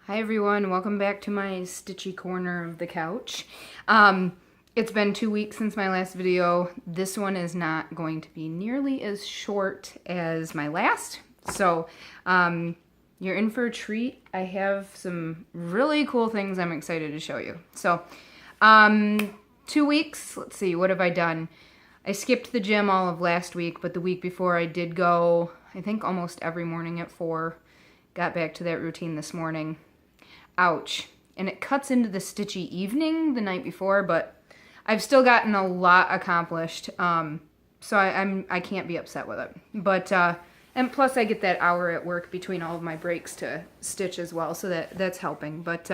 Hi everyone, welcome back to my stitchy corner of the couch. It's been 2 weeks since my last video. This one is not going to be nearly as short as my last, so you're in for a treat. I have some really cool things I'm excited to show you. So 2 weeks, let's see, what have I done? I skipped the gym all of last week, but the week before I did go, I think almost every morning at 4. Got back to that routine this morning. Ouch. And it cuts into the stitchy evening the night before, but I've still gotten a lot accomplished. So I can't be upset with it. But and plus I get that hour at work between all of my breaks to stitch as well, so that's helping. But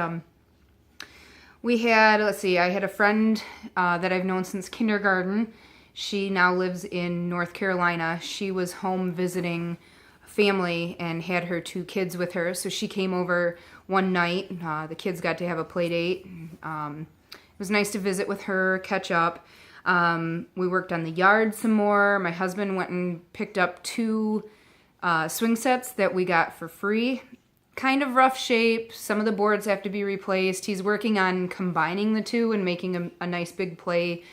we had, let's see, I had a friend that I've known since kindergarten. She now lives in North Carolina. She was home visiting family and had her 2 kids with her, so she came over one night. The kids got to have a play date. It was nice to visit with her, catch up. We worked on the yard some more. My husband went and picked up 2 swing sets that we got for free. Kind of rough shape. Some of the boards have to be replaced. He's working on combining the 2 and making a nice big play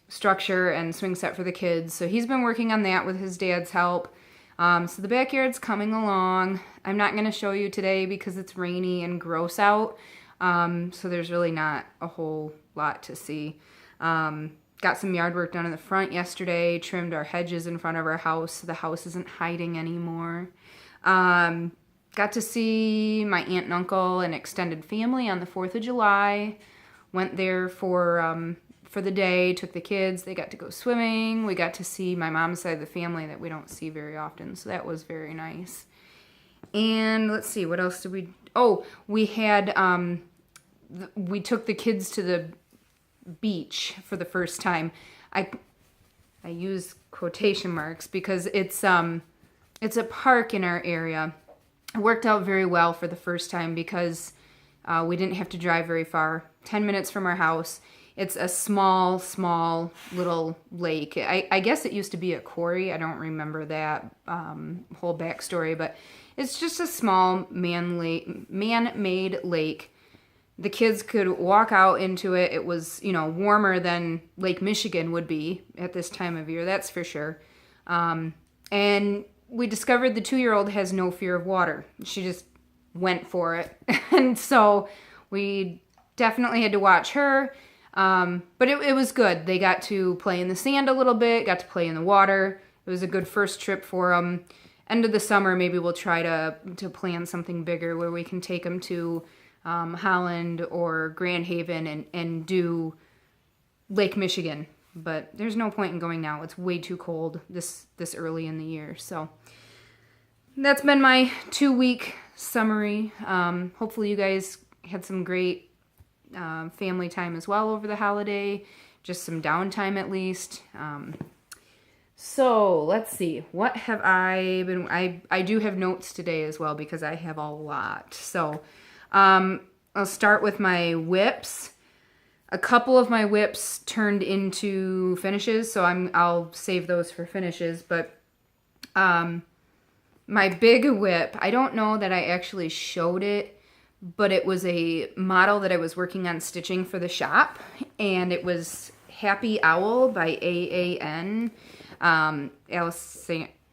structure and swing set for the kids. So he's been working on that with his dad's help. So the backyard's coming along. I'm not going to show you today because it's rainy and gross out. So there's really not a whole lot to see. Got some yard work done in the front yesterday. Trimmed our hedges in front of our house so the house isn't hiding anymore. Got to see my aunt and uncle and extended family on the 4th of July. Went there for the day, took the kids, they got to go swimming. We got to see my mom's side of the family that we don't see very often, so that was very nice. And let's see, what else did we, we had, we took the kids to the beach for the first time. I use quotation marks because it's a park in our area. It worked out very well for the first time because we didn't have to drive very far, 10 minutes from our house. It's a small little lake. I guess it used to be a quarry. I don't remember that whole backstory, but it's just a small man-made lake. The kids could walk out into it. It was, warmer than Lake Michigan would be at this time of year, that's for sure. And we discovered the 2-year-old has no fear of water. She just went for it. And so we definitely had to watch her. But it was good. They got to play in the sand a little bit, got to play in the water. It was a good first trip for them. End of the summer, maybe we'll try to plan something bigger where we can take them to Holland or Grand Haven and do Lake Michigan. But there's no point in going now. It's way too cold this early in the year. So that's been my 2-week summary. Hopefully you guys had some great family time as well over the holiday, just some downtime at least. So let's see, what have I been, I do have notes today as well because I have a lot. So I'll start with my whips. A couple of my whips turned into finishes, so I'll save those for finishes, but my big whip, I don't know that I actually showed it, but it was a model that I was working on stitching for the shop, and it was Happy Owl by AAN,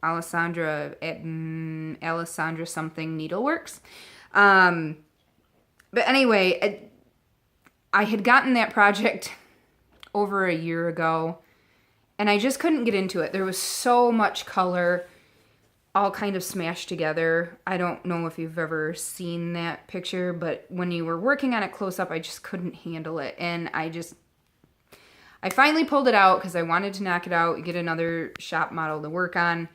Alessandra something Needleworks. But anyway, I had gotten that project over a year ago, and I just couldn't get into it. There was so much color, all kind of smashed together. I don't know if you've ever seen that picture, but when you were working on it close up, I just couldn't handle it. And I finally pulled it out because I wanted to knock it out, get another shop model to work on.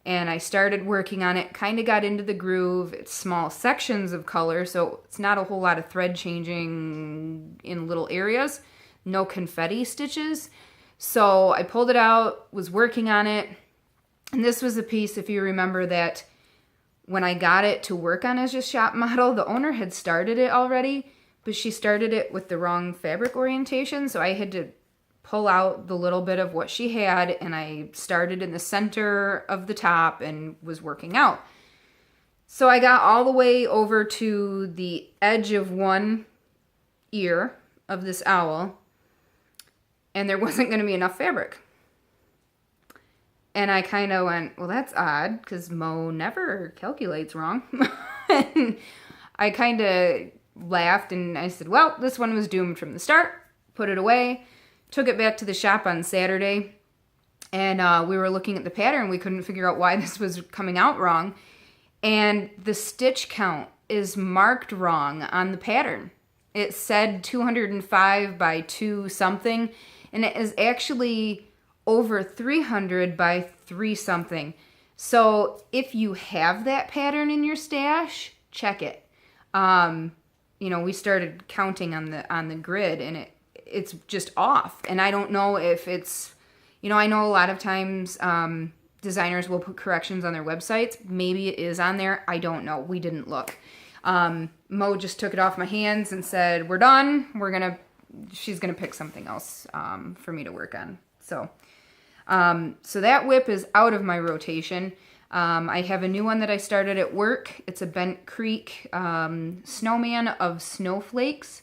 And I started working on it, kind of got into the groove. It's small sections of color, so it's not a whole lot of thread changing in little areas. No confetti stitches. So I pulled it out, was working on it. And this was a piece, if you remember, that when I got it to work on as a shop model, the owner had started it already, but she started it with the wrong fabric orientation, so I had to pull out the little bit of what she had, and I started in the center of the top and was working out. So I got all the way over to the edge of one ear of this owl, and there wasn't going to be enough fabric. And I kind of went, well, that's odd, because Mo never calculates wrong. And I kind of laughed, and I said, well, this one was doomed from the start. Put it away. Took it back to the shop on Saturday, and we were looking at the pattern. We couldn't figure out why this was coming out wrong. And the stitch count is marked wrong on the pattern. It said 205 by 2 something, and it is actually over 300 by 3 something. So if you have that pattern in your stash, check it. You know, we started counting on the grid, and it's just off. And I don't know if it's, you know, I know a lot of times designers will put corrections on their websites. Maybe it is on there. I don't know. We didn't look. Mo just took it off my hands and said, we're done. She's gonna pick something else for me to work on. So that whip is out of my rotation. I have a new one that I started at work. It's a Bent Creek snowman of snowflakes.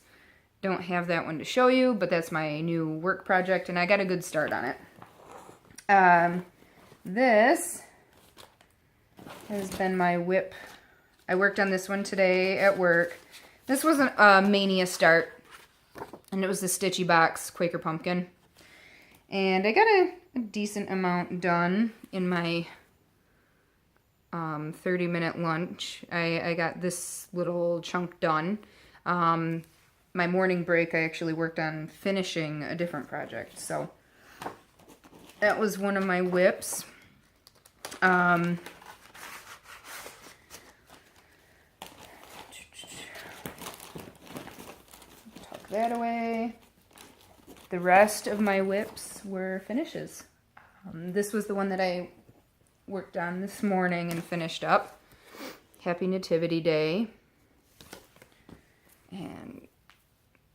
Don't have that one to show you, but that's my new work project, and I got a good start on it. This has been my whip. I worked on this one today at work. This was a Mania start, and it was the Stitchy Box Quaker Pumpkin. And I got a decent amount done in my 30-minute lunch. I got this little chunk done. My morning break, I actually worked on finishing a different project. So that was one of my whips. Tuck that away. The rest of my whips were finishes. This was the one that I worked on this morning and finished up. Happy Nativity Day. And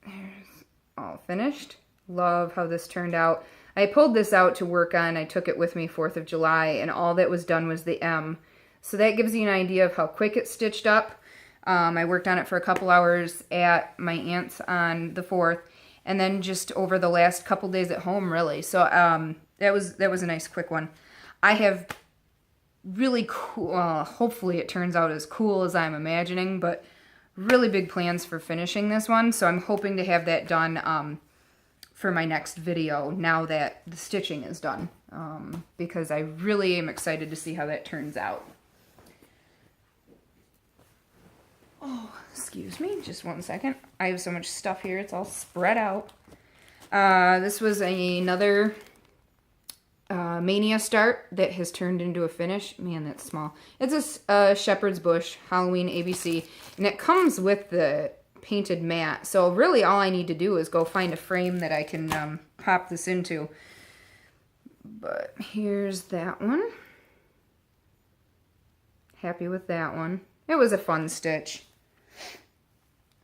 here's all finished. Love how this turned out. I pulled this out to work on. I took it with me 4th of July, and all that was done was the M. So that gives you an idea of how quick it stitched up. I worked on it for a couple hours at my aunt's on the 4th, and then just over the last couple days at home, really. So that was a nice quick one. I have really cool, hopefully it turns out as cool as I'm imagining, but really big plans for finishing this one. So I'm hoping to have that done for my next video now that the stitching is done, because I really am excited to see how that turns out. Oh, excuse me, just one second. I have so much stuff here, it's all spread out. This was another Mania start that has turned into a finish. Man, that's small. It's a Shepherd's Bush Halloween ABC, and it comes with the painted mat. So really all I need to do is go find a frame that I can pop this into. But here's that one. Happy with that one. It was a fun stitch.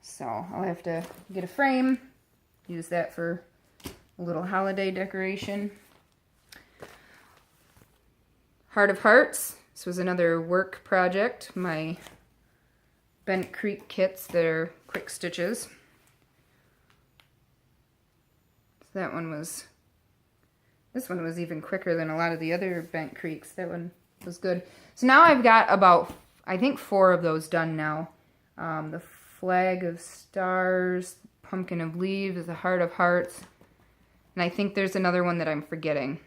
So I'll have to get a frame, use that for a little holiday decoration. Heart of Hearts. This was another work project. My Bent Creek kits that are quick stitches. So this one was even quicker than a lot of the other Bent Creeks. That one was good. So now I've got about, I think 4 of those done now. The Flag of Stars, Pumpkin of Leaves, the Heart of Hearts, and I think there's another one that I'm forgetting.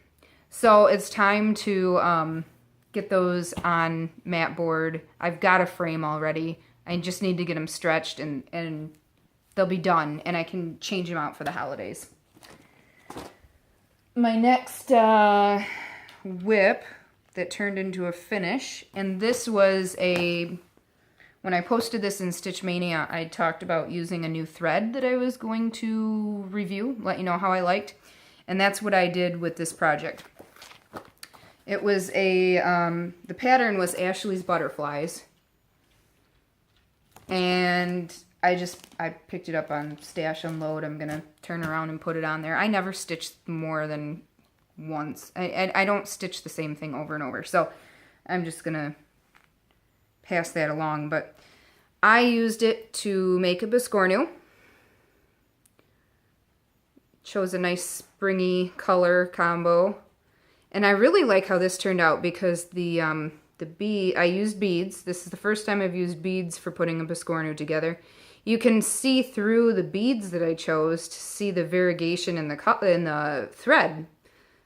So it's time to get those on mat board. I've got a frame already. I just need to get them stretched and they'll be done, and I can change them out for the holidays. My next whip that turned into a finish, and this was when I posted this in Stitch Mania, I talked about using a new thread that I was going to review, let you know how I liked, and that's what I did with this project. It was the pattern was Ashley's Butterflies, and I picked it up on Stash Unload. I'm gonna turn around and put it on there. I never stitched more than once. I don't stitch the same thing over and over, so I'm just gonna pass that along, but I used it to make a biscornu. Shows a nice springy color combo. And I really like how this turned out because I used beads. This is the first time I've used beads for putting a biscornu together. You can see through the beads that I chose to see the variegation in the thread.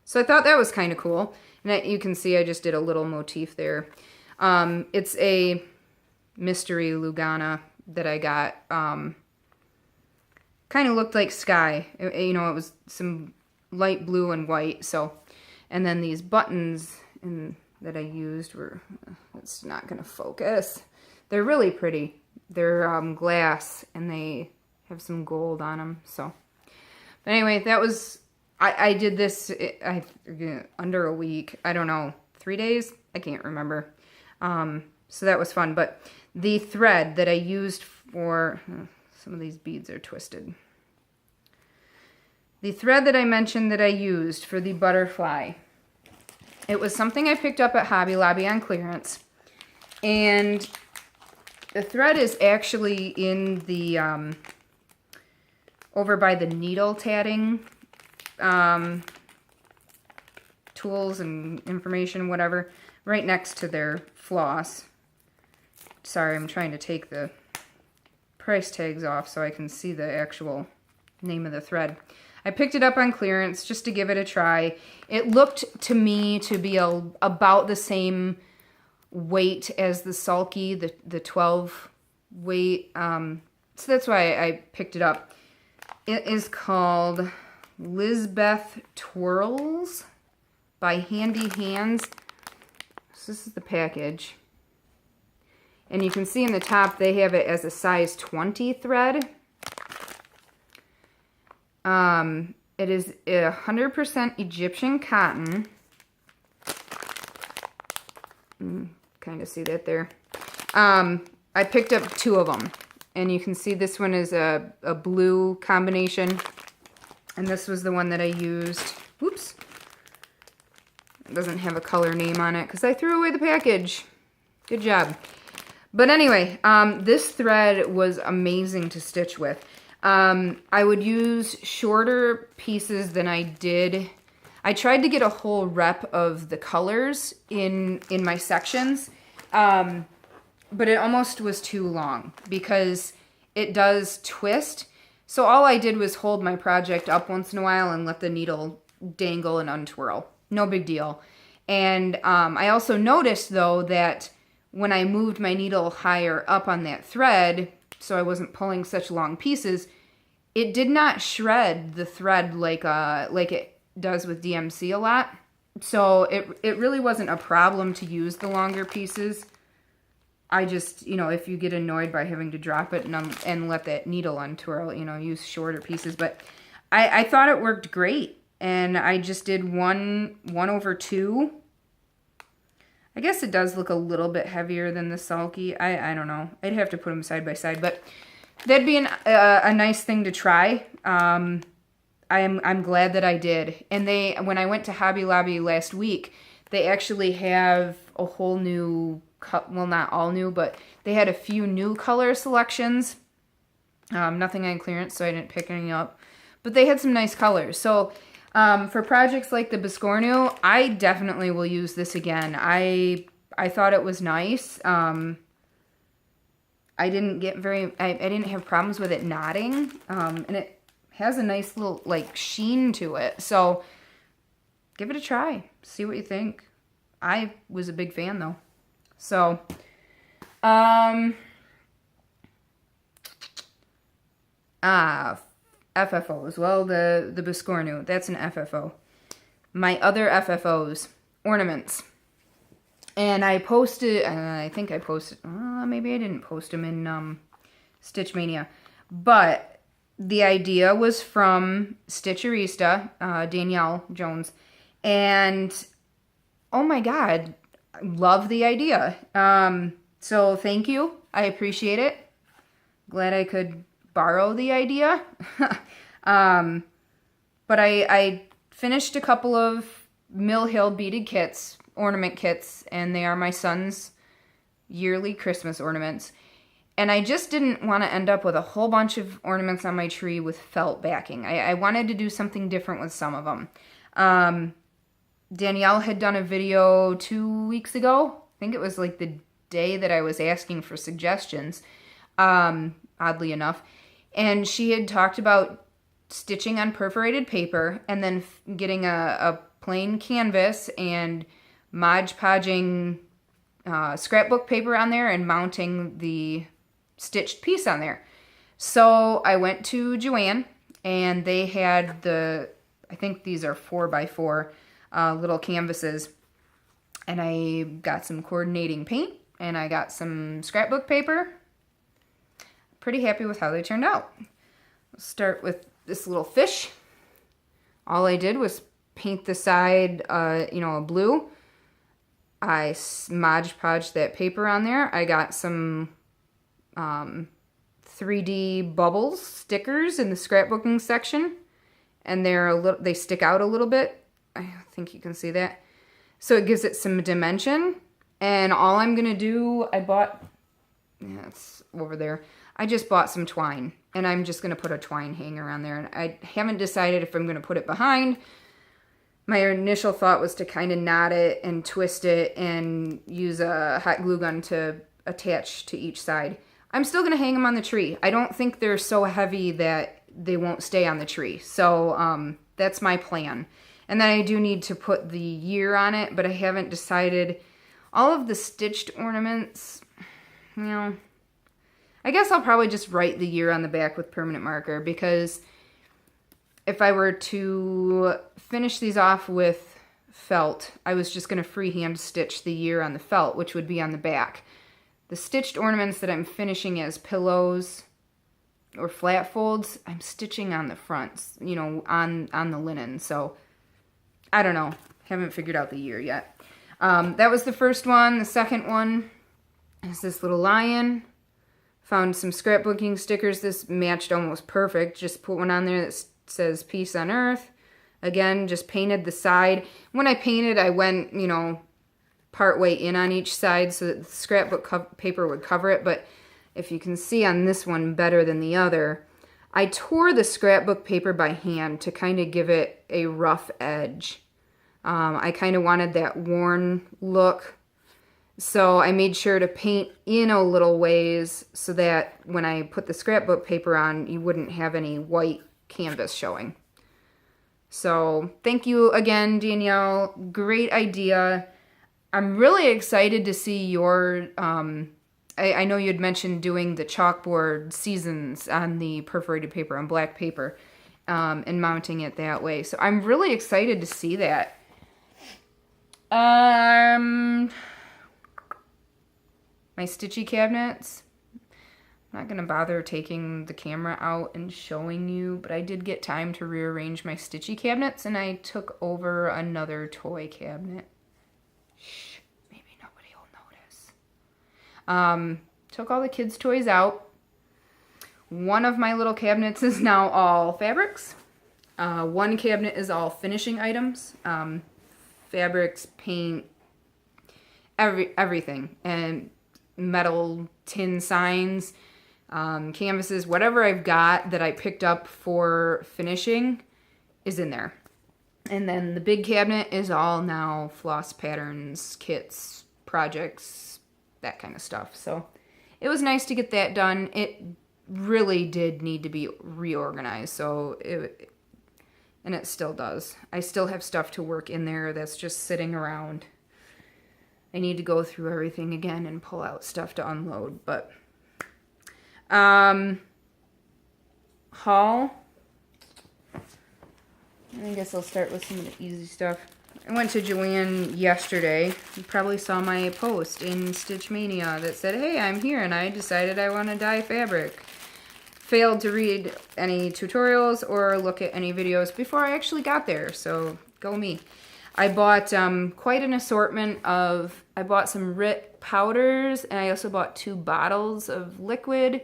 So I thought that was kind of cool. And you can see I just did a little motif there. It's a mystery Lugana that I got. Kind of looked like sky. It was some light blue and white. So, and then these buttons that I used were, it's not going to focus. They're really pretty. They're glass and they have some gold on them. So, but anyway, that was, I did this under a week. I don't know, 3 days? I can't remember. So that was fun. But the thread that I used for, some of these beads are twisted. The thread that I mentioned that I used for the butterfly, it was something I picked up at Hobby Lobby on clearance. And the thread is actually in the, over by the needle tatting tools and information, whatever, right next to their floss. Sorry, I'm trying to take the price tags off so I can see the actual name of the thread. I picked it up on clearance just to give it a try. It looked to me to be about the same weight as the Sulky, the 12 weight. So that's why I picked it up. It is called Lizbeth Twirls by Handy Hands. So this is the package. And you can see in the top they have it as a size 20 thread. It is 100% Egyptian cotton. Kind of see that there. I picked up 2 of them. And you can see this one is a blue combination. And this was the one that I used. Whoops. It doesn't have a color name on it because I threw away the package. Good job. But anyway, this thread was amazing to stitch with. I would use shorter pieces than I did. I tried to get a whole rep of the colors in my sections, but it almost was too long because it does twist. So all I did was hold my project up once in a while and let the needle dangle and untwirl. No big deal. And I also noticed, though, that when I moved my needle higher up on that thread, so I wasn't pulling such long pieces, it did not shred the thread like it does with DMC a lot. So it really wasn't a problem to use the longer pieces. I just, if you get annoyed by having to drop it and let that needle untwirl, use shorter pieces. But I thought it worked great. And I just did 1/2. I guess it does look a little bit heavier than the Sulky. I don't know. I'd have to put them side by side, but that'd be a nice thing to try. I'm glad that I did. And when I went to Hobby Lobby last week, they actually have a whole new, well, not all new, but they had a few new color selections. Nothing on clearance, so I didn't pick any up. But they had some nice colors. So for projects like the biscornu, I definitely will use this again. I thought it was nice. I didn't have problems with it knotting. And it has a nice little sheen to it. So give it a try. See what you think. I was a big fan though. So, FFOs. Well, the biscornu, that's an FFO. My other FFOs, ornaments. And I posted, I think I posted, maybe I didn't post them in Stitch Mania. But the idea was from Stitcherista, Danielle Jones. And, oh my God, I love the idea. So thank you. I appreciate it. Glad I could borrow the idea. But I finished a couple of Mill Hill beaded kits, ornament kits, and they are my son's yearly Christmas ornaments. And I just didn't want to end up with a whole bunch of ornaments on my tree with felt backing. I wanted to do something different with some of them. Danielle had done a video 2 weeks ago. I think it was like the day that I was asking for suggestions, oddly enough. And she had talked about stitching on perforated paper and then getting a plain canvas and Mod Podging scrapbook paper on there and mounting the stitched piece on there. So I went to Joann and they had I think these are 4x4 little canvases, and I got some coordinating paint and I got some scrapbook paper. Pretty happy with how they turned out. Let's start with this little fish. All I did was paint the side, a blue. I Mod Podged that paper on there. I got some 3D bubbles stickers in the scrapbooking section, and they stick out a little bit. I think you can see that. So it gives it some dimension. And all I'm gonna do, it's over there. I just bought some twine, and I'm just gonna put a twine hanger on there. And I haven't decided if I'm gonna put it behind. My initial thought was to kind of knot it and twist it and use a hot glue gun to attach to each side. I'm still going to hang them on the tree. I don't think they're so heavy that they won't stay on the tree. So that's my plan. And then I do need to put the year on it, but I haven't decided. All of the stitched ornaments, I guess I'll probably just write the year on the back with permanent marker, because if I were to finish these off with felt, I was just going to freehand stitch the year on the felt, which would be on the back. The stitched ornaments that I'm finishing as pillows or flat folds, I'm stitching on the fronts, on the linen. So I don't know. Haven't figured out the year yet. That was the first one. The second one is this little lion. Found some scrapbooking stickers. This matched almost perfect. Just put one on there that says Peace on Earth. Again, just painted the side. When I painted, I went, part way in on each side so that the scrapbook paper would cover it. But if you can see on this one better than the other, I tore the scrapbook paper by hand to kind of give it a rough edge. I kind of wanted that worn look. So I made sure to paint in a little ways so that when I put the scrapbook paper on, you wouldn't have any white canvas showing. So thank you again, Danielle. Great idea. I'm really excited to see your, I know you had mentioned doing the chalkboard seasons on the perforated paper on black paper and mounting it that way. So I'm really excited to see that. My stitchy cabinets. I'm not going to bother taking the camera out and showing you, but I did get time to rearrange my stitchy cabinets, and I took over another toy cabinet. Shh, maybe nobody will notice. Took all the kids' toys out. One of my little cabinets is now all fabrics. One cabinet is all finishing items. Fabrics, paint, everything. And metal tin signs, canvases, whatever I've got that I picked up for finishing is in there. And then the big cabinet is all now floss patterns, kits, projects, that kind of stuff. So it was nice to get that done. It really did need to be reorganized. And it still does. I still have stuff to work in there that's just sitting around. I need to go through everything again and pull out stuff to unload. But haul. I guess I'll start with some of the easy stuff. I went to Joann yesterday. You probably saw my post in Stitch Mania that said, hey, I'm here and I decided I want to dye fabric. Failed to read any tutorials or look at any videos before I actually got there, so go me. I bought quite an assortment of, I bought some RIT powders, and I also bought 2 bottles of liquid,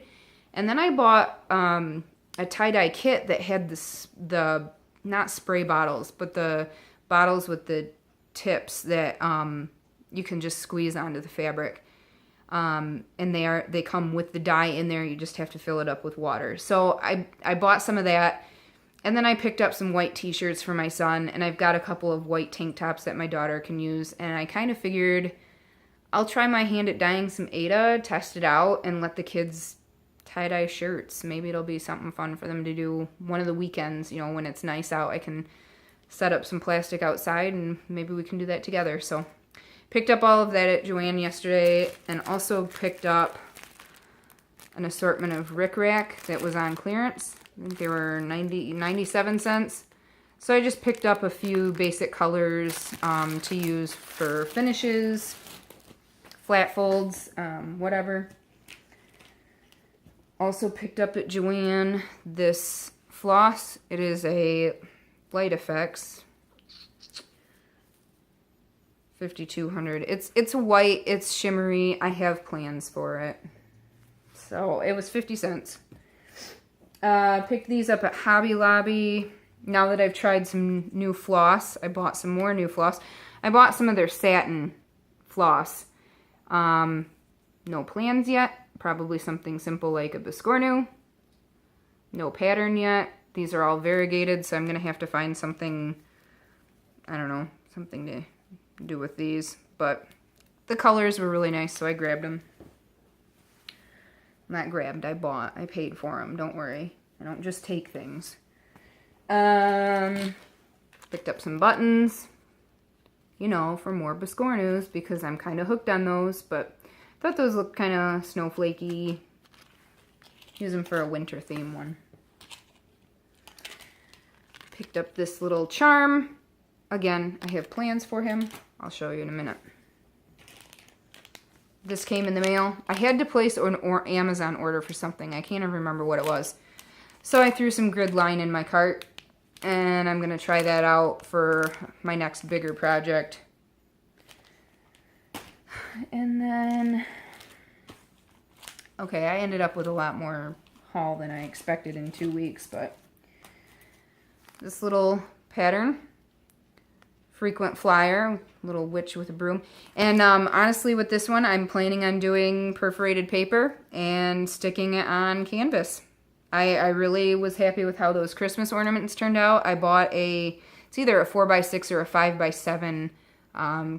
and then I bought a tie-dye kit that had the not spray bottles, but the bottles with the tips that you can just squeeze onto the fabric. And they come with the dye in there. You just have to fill it up with water. So I bought some of that. And then I picked up some white t-shirts for my son. And I've got a couple of white tank tops that my daughter can use. And I kind of figured I'll try my hand at dyeing some Aida, test it out, and let the kids tie-dye shirts. Maybe it'll be something fun for them to do one of the weekends, you know, when it's nice out. I can set up some plastic outside and maybe we can do that together. So picked up all of that at Joann yesterday, and also picked up an assortment of Rick Rack that was on clearance. I think they were 97 cents. So I just picked up a few basic colors to use for finishes, flat folds, whatever. Also picked up at Joann this floss. It is a Light Effects 5200. It's white, it's shimmery. I have plans for it. So it was 50 cents. Picked these up at Hobby Lobby. Now that I've tried some new floss, I bought some more new floss. I bought some of their Satin Floss. No plans yet. Probably something simple like a Biscornu. No pattern yet. These are all variegated, so I'm going to have to find something, I don't know, something to do with these. But the colors were really nice, so I grabbed them. Not grabbed, I bought. I paid for them, don't worry. I don't just take things. Picked up some buttons, you know, for more Biscornus, because I'm kind of hooked on those, but I thought those looked kind of snowflakey. Use them for a winter theme one. Picked up this little charm. Again, I have plans for him. I'll show you in a minute. This came in the mail. I had to place an Amazon order for something. I can't even remember what it was. So I threw some grid line in my cart, and I'm going to try that out for my next bigger project. And then, okay, I ended up with a lot more haul than I expected in 2 weeks, but this little pattern, frequent flyer, little witch with a broom. And honestly, with this one, I'm planning on doing perforated paper and sticking it on canvas. I really was happy with how those Christmas ornaments turned out. I bought it's either a 4x6 or a 5x7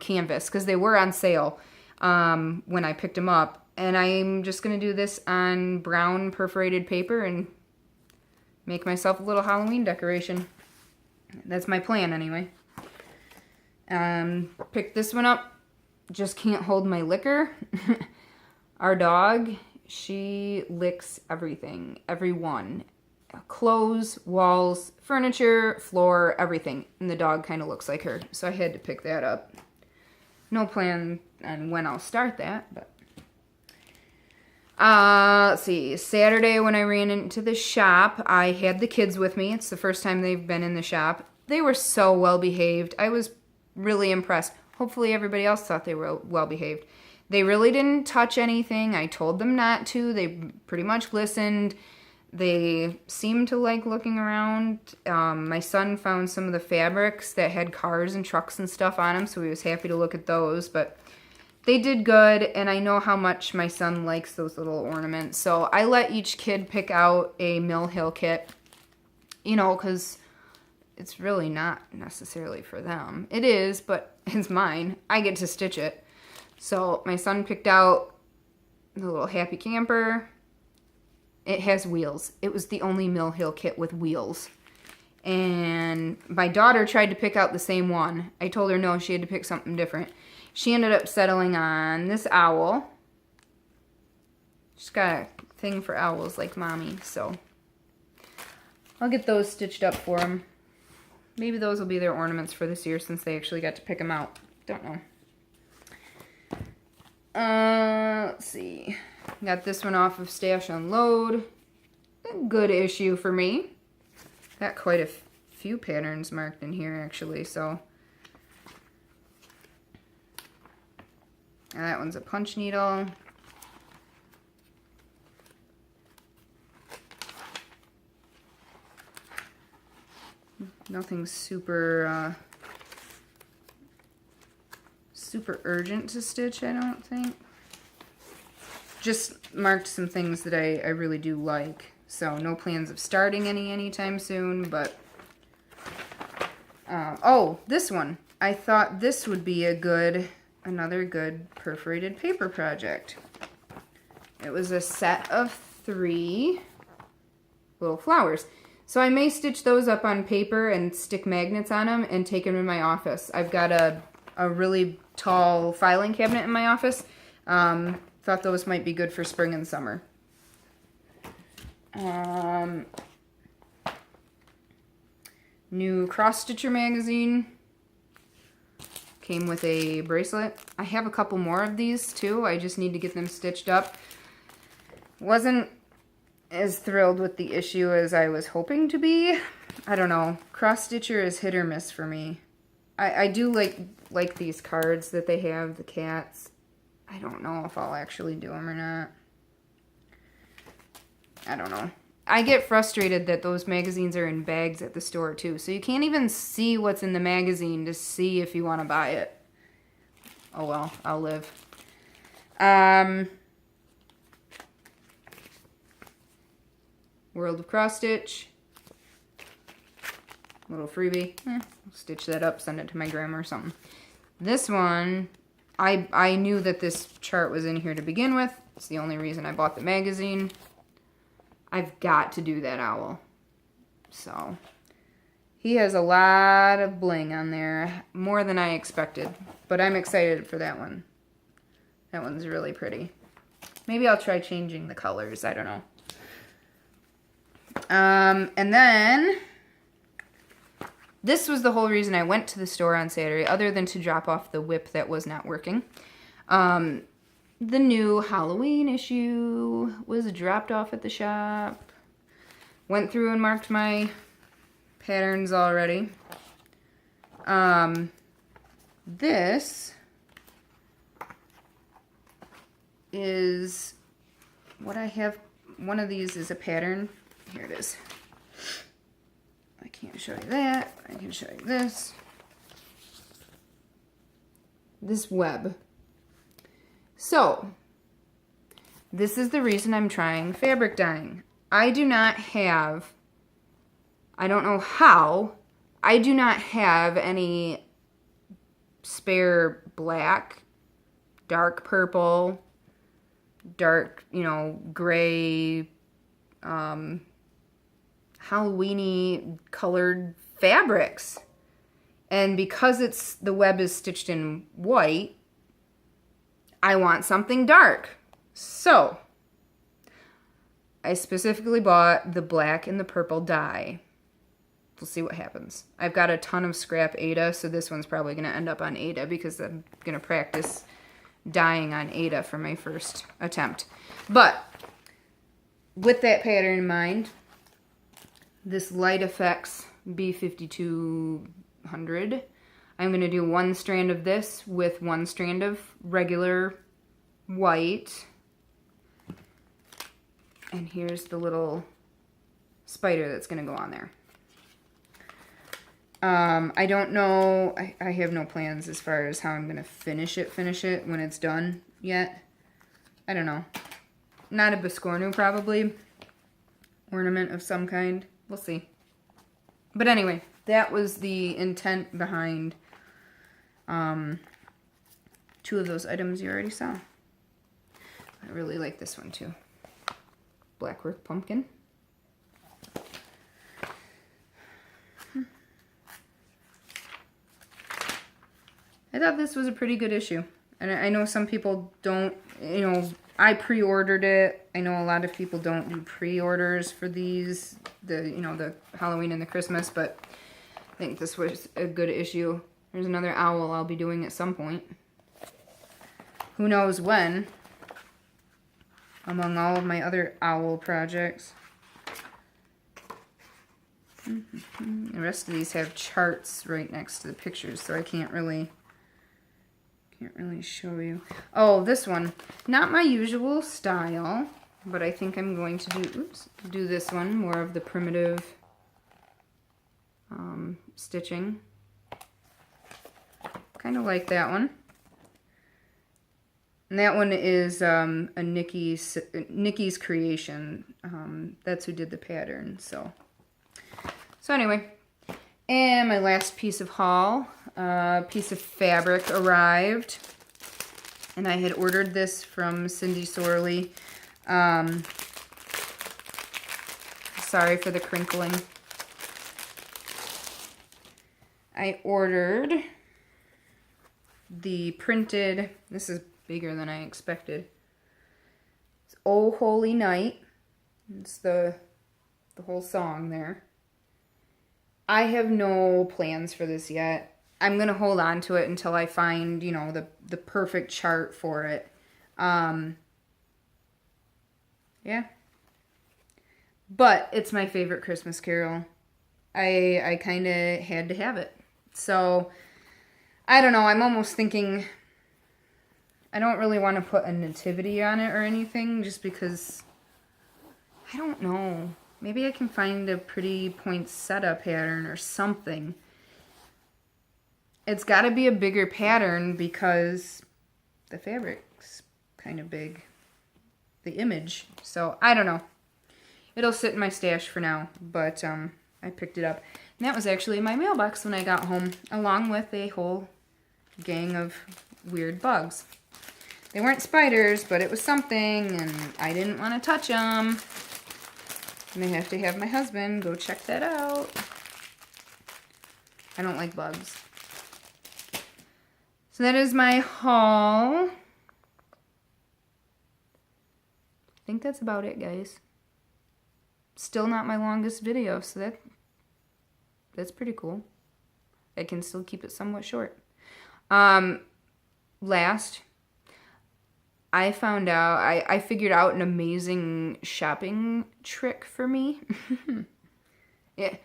canvas, because they were on sale when I picked them up. And I'm just going to do this on brown perforated paper and make myself a little Halloween decoration. That's my plan anyway. Picked this one up. Just can't hold my liquor. Our dog, she licks everything. Everyone. Clothes, walls, furniture, floor, everything. And the dog kind of looks like her. So I had to pick that up. No plan on when I'll start that, but let's see. Saturday when I ran into the shop, I had the kids with me. It's the first time they've been in the shop. They were so well behaved. I was really impressed. Hopefully everybody else thought they were well behaved. They really didn't touch anything. I told them not to. They pretty much listened. They seemed to like looking around. My son found some of the fabrics that had cars and trucks and stuff on them, so he was happy to look at those. But they did good, and I know how much my son likes those little ornaments. So I let each kid pick out a Mill Hill kit, you know, because it's really not necessarily for them. It is, but it's mine. I get to stitch it. So my son picked out the little Happy Camper. It has wheels. It was the only Mill Hill kit with wheels. And my daughter tried to pick out the same one. I told her no, she had to pick something different. She ended up settling on this owl. She's got a thing for owls like mommy, so I'll get those stitched up for them. Maybe those will be their ornaments for this year since they actually got to pick them out. Don't know. Let's see. Got this one off of Stash Unload. A good issue for me. Got quite a few patterns marked in here actually, so. That one's a punch needle. Nothing super urgent to stitch, I don't think. just marked some things that I really do like. So no plans of starting anytime soon, but... oh, this one. I thought this would be another good perforated paper project. It was a set of 3 little flowers. So I may stitch those up on paper and stick magnets on them and take them in my office. I've got a really tall filing cabinet in my office. Thought those might be good for spring and summer. New Cross Stitcher magazine. Came with a bracelet. I have a couple more of these too. I just need to get them stitched up. Wasn't as thrilled with the issue as I was hoping to be. I don't know. Cross Stitcher is hit or miss for me. I do like these cards that they have, the cats. I don't know if I'll actually do them or not. I don't know. I get frustrated that those magazines are in bags at the store too, so you can't even see what's in the magazine to see if you want to buy it. Oh well, I'll live. World of Cross Stitch. Little freebie. Stitch that up, send it to my grandma or something. This one, I knew that this chart was in here to begin with. It's the only reason I bought the magazine. I've got to do that owl. So, he has a lot of bling on there. More than I expected. But I'm excited for that one. That one's really pretty. Maybe I'll try changing the colors. I don't know. And then, this was the whole reason I went to the store on Saturday, other than to drop off the whip that was not working. The new Halloween issue was dropped off at the shop. Went through and marked my patterns already. This is what I have. One of these is a pattern. Here it is. I can't show you that. I can show you this. This web. So, this is the reason I'm trying fabric dyeing. I do not have, I don't know how, I do not have any spare black, dark purple, dark, gray, Halloween-y colored fabrics. And because the web is stitched in white, I want something dark. So, I specifically bought the black and the purple dye. We'll see what happens. I've got a ton of scrap Ada, so this one's probably going to end up on Ada because I'm going to practice dyeing on Ada for my first attempt. But, with that pattern in mind, this Light Effects B5200, I'm going to do one strand of this with one strand of regular white. And here's the little spider that's going to go on there. I don't know, I have no plans as far as how I'm going to finish it when it's done yet. I don't know. Not a Biscornu probably. Ornament of some kind. We'll see. But anyway, that was the intent behind two of those items you already saw. I really like this one too. Blackwork pumpkin. I thought this was a pretty good issue. And I know some people don't, I pre-ordered it. I know a lot of people don't do pre-orders for these, the Halloween and the Christmas, but I think this was a good issue. There's another owl I'll be doing at some point. Who knows when, among all of my other owl projects. The rest of these have charts right next to the pictures, so I can't really show you. Oh, this one. Not my usual style, but I think I'm going to do this one, more of the primitive stitching. Kind of like that one. And that one is a Nikki's creation. That's who did the pattern. So anyway, and my last piece of haul, piece of fabric arrived, and I had ordered this from Cindy Sorley. Sorry for the crinkling. I ordered the printed, this is bigger than I expected. It's Oh Holy Night. It's the whole song there. I have no plans for this yet. I'm going to hold on to it until I find, you know, the perfect chart for it. Yeah. But it's my favorite Christmas carol. I kind of had to have it. So, I don't know. I'm almost thinking I don't really want to put a nativity on it or anything just because, I don't know. Maybe I can find a pretty poinsettia pattern or something. It's got to be a bigger pattern because the fabric's kind of big. The image. So, I don't know. It'll sit in my stash for now, but I picked it up. And that was actually in my mailbox when I got home, along with a whole gang of weird bugs. They weren't spiders, but it was something, and I didn't want to touch them. And I have to have my husband go check that out. I don't like bugs. So that is my haul. I think that's about it, guys. Still not my longest video, so that's pretty cool. I can still keep it somewhat short. Last, I found out, I figured out an amazing shopping trick for me. Yeah.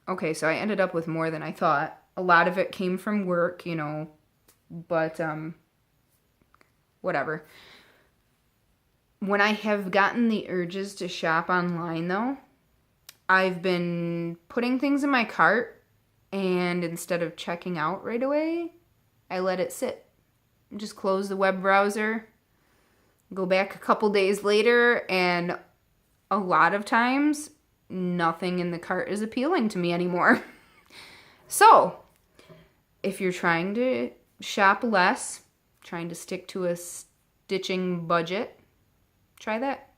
Okay, so I ended up with more than I thought. A lot of it came from work, you know, but whatever. When I have gotten the urges to shop online, though, I've been putting things in my cart, and instead of checking out right away, I let it sit. Just close the web browser, go back a couple days later, and a lot of times, nothing in the cart is appealing to me anymore. So, if you're trying to shop less, trying to stick to a stitching budget, try that.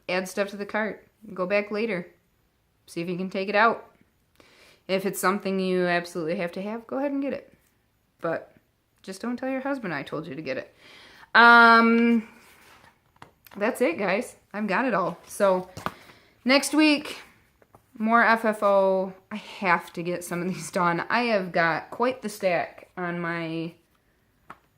Add stuff to the cart. Go back later. See if you can take it out. If it's something you absolutely have to have, go ahead and get it. But just don't tell your husband I told you to get it. That's it, guys. I've got it all. So next week, more FFO. I have to get some of these done. I have got quite the stack on my